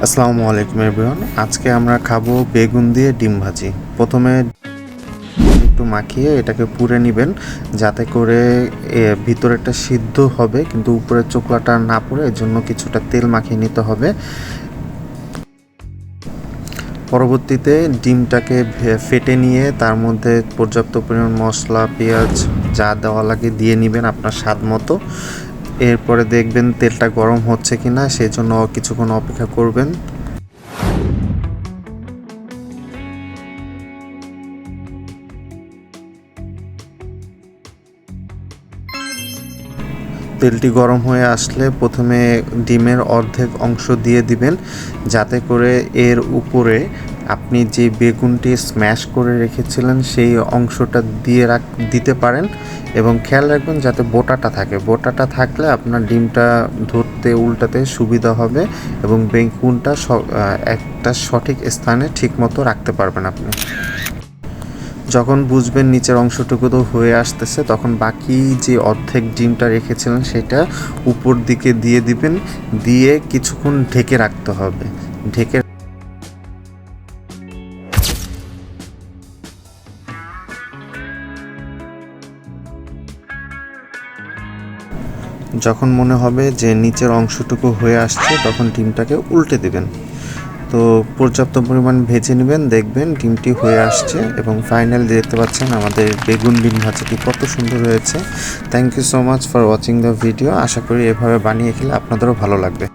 আসসালামু আলাইকুম এভরিওয়ান। আজকে আমরা খাবো বেগুন দিয়ে ডিম ভাজি। প্রথমে একটু মাখিয়ে এটাকে পুড়ে নেবেন, যাতে করে ভিতরেরটা সিদ্ধ হবে কিন্তু উপরের চোকলাটা না পড়ে, এর জন্য কিছুটা তেল মাখিয়ে নিতে হবে। পরবর্তীতে ডিমটাকে ফেটে নিয়ে তার মধ্যে পর্যাপ্ত পরিমাণ মশলা, পেঁয়াজ যা দেওয়া লাগে দিয়ে নেবেন আপনার স্বাদ মতো। এরপরে দেখবেন তেলটা গরম হচ্ছে কি না, সেই জন্য কিছুক্ষণ অপেক্ষা করবেন। তেলটি গরম হয়ে আসলে প্রথমে ডিমের অর্ধেক অংশ দিয়ে দিবেন, যাতে করে এর উপরে আপনি যে বেগুনটি স্ম্যাশ করে রেখেছিলেন সেই অংশটা দিতে পারেন। এবং খেয়াল রাখবেন যাতে বোটাটা থাকে, বোটাটা থাকলে আপনার ডিমটা ধরতে উল্টাতে সুবিধা হবে এবং বেগুনটা একটা সঠিক স্থানে ঠিকমতো রাখতে পারবেন আপনি। যখন বুঝবেন নিচের অংশটুকু তো হয়ে আসতেছে, তখন বাকি যে অর্ধেক ডিমটা রেখেছিলেন সেটা উপর দিকে দিয়ে দিবেন, দিয়ে কিছুক্ষণ ঢেকে রাখতে হবে। ঢেকে যখন মনে হবে যে নিচের অংশটুকু হয়ে আসছে, তখন ডিমটাকে উল্টে দিবেন। তো পর্যাপ্ত পরিমাণ ভেজে নেবেন, দেখবেন ডিমটি হয়ে আসছে এবং ফাইনালি দেখতে পাচ্ছেন আমাদের বেগুন ডিম ভাজিটি কত সুন্দর হয়েছে। Thank you so much for watching the video. আশা করি এভাবে বানিয়ে খেলে আপনাদেরও ভালো লাগবে।